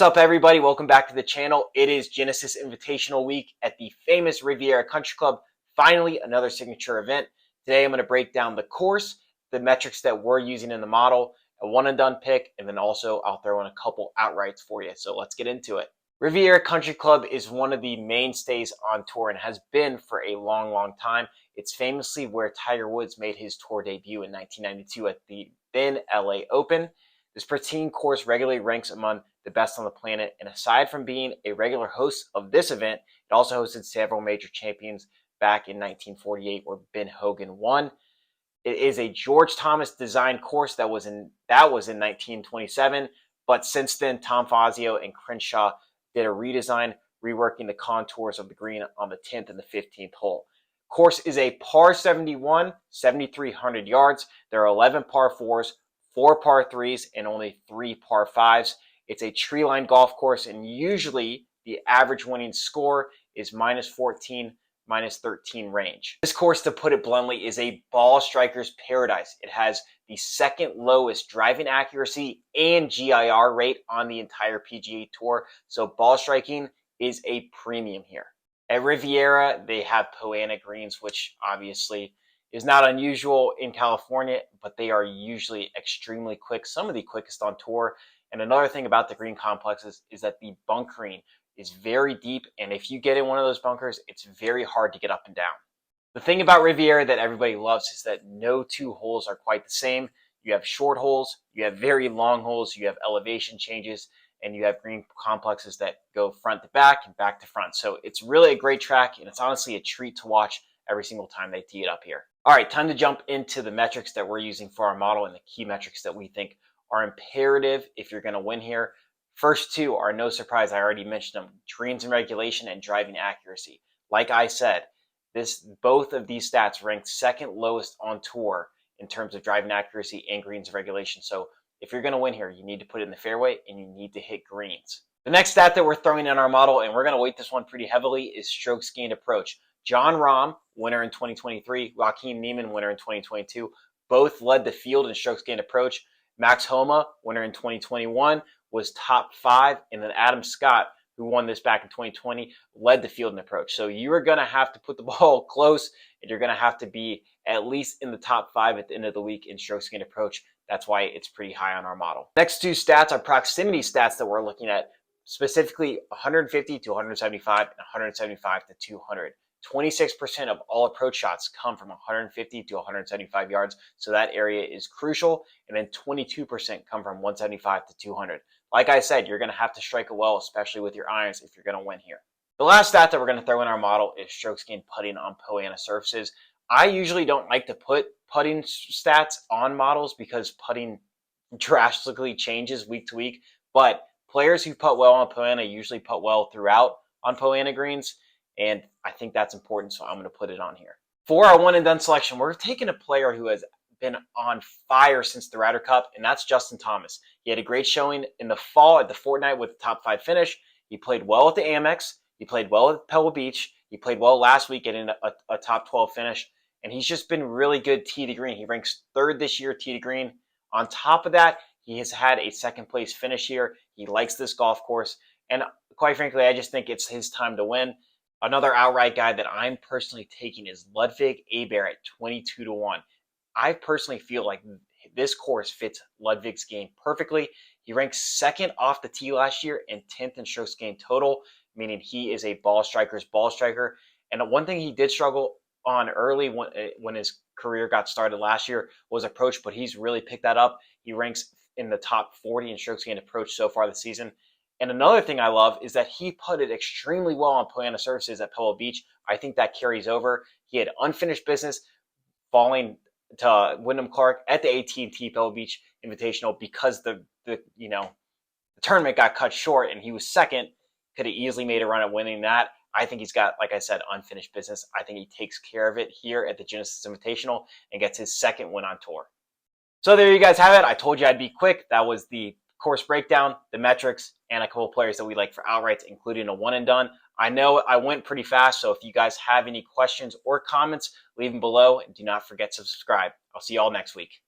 What's up, everybody? Welcome back to the channel. It is Genesis Invitational week at the famous Riviera Country Club. Finally, another signature event. Today, I'm going to break down the course, the metrics that we're using in the model, a one-and-done pick, and then also I'll throw in a couple outrights for you. So let's get into it. Riviera Country Club is one of the mainstays on tour and has been for a long, long time. It's famously where Tiger Woods made his tour debut in 1992 at the then LA Open. This pristine course regularly ranks among the best on the planet, and aside from being a regular host of this event, it also hosted several major champions back in 1948 where Ben Hogan won. It is a George Thomas designed course that was in 1927, but since then Tom Fazio and Crenshaw did a redesign, reworking the contours of the green on the 10th and the 15th hole. Course is a par 71, 7,300 yards. There are 11 par 4s, 4 par 3s, and only 3 par 5s. It's a tree-lined golf course, and usually the average winning score is -14, -13 range. This course, to put it bluntly, is a ball striker's paradise. It has the second lowest driving accuracy and GIR rate on the entire PGA Tour, so ball striking is a premium here. At Riviera, they have Poa annua greens, which obviously is not unusual in California, but they are usually extremely quick, some of the quickest on tour. And another thing about the green complexes is that the bunkering is very deep, and if you get in one of those bunkers, it's very hard to get up and down. The thing about Riviera that everybody loves is that no two holes are quite the same. You have short holes, you have very long holes, you have elevation changes, and you have green complexes that go front to back and back to front. So it's really a great track, and it's honestly a treat to watch every single time they tee it up here. All right, time to jump into the metrics that we're using for our model and the key metrics that we think are imperative if you're going to win here. First two are no surprise. I already mentioned them: greens and regulation and driving accuracy. Like I said, both of these stats ranked second lowest on tour in terms of driving accuracy and greens and regulation. So if you're going to win here, you need to put it in the fairway and you need to hit greens. The next stat that we're throwing in our model, and we're going to weight this one pretty heavily, is strokes gained approach. Jon Rahm, winner in 2023, Joaquin Niemann, winner in 2022, both led the field in strokes gained approach. Max Homa, winner in 2021, was top 5, and then Adam Scott, who won this back in 2020, led the field in approach. So you are going to have to put the ball close, and you're going to have to be at least in the top 5 at the end of the week in strokes gained approach. That's why it's pretty high on our model. Next two stats are proximity stats that we're looking at, specifically 150 to 175 and 175 to 200. 26% of all approach shots come from 150 to 175 yards, so that area is crucial. And then 22% come from 175 to 200. Like I said, you're going to have to strike it well, especially with your irons, if you're going to win here. The last stat that we're going to throw in our model is strokes gained putting on Poa annua surfaces. I usually don't like to put putting stats on models because putting drastically changes week to week, but players who putt well on Poa annua usually putt well throughout on Poa annua greens, and I think that's important, so I'm going to put it on here. For our one-and-done selection, we're taking a player who has been on fire since the Ryder Cup, and that's Justin Thomas. He had a great showing in the fall at the Fortnite with a top 5 finish. He played well at the Amex. He played well at Pebble Beach. He played well last week getting a top 12 finish, and he's just been really good tee to green. He ranks 3rd this year tee to green. On top of that, he has had a second-place finish here. He likes this golf course, and quite frankly, I just think it's his time to win. Another outright guy that I'm personally taking is Ludwig Aberg at 22 to 1. I personally feel like this course fits Ludwig's game perfectly. He ranks 2nd off the tee last year and 10th in strokes gained total, meaning he is a ball striker's ball striker. And one thing he did struggle on early when his career got started last year was approach, but he's really picked that up. He ranks in the top 40 in strokes gained approach so far this season. And another thing I love is that he putted extremely well on Poa annua surfaces at Pebble Beach. I think that carries over. He had unfinished business falling to Wyndham Clark at the AT&T Pebble Beach Invitational because the tournament got cut short and he was 2nd. Could have easily made a run at winning that. I think he's got, like I said, unfinished business. I think he takes care of it here at the Genesis Invitational and gets his 2nd win on tour. So there you guys have it. I told you I'd be quick. That was the course breakdown, the metrics, and a couple of players that we like for outrights, including a one and done. I know I went pretty fast, so if you guys have any questions or comments, leave them below, and do not forget to subscribe. I'll see you all next week.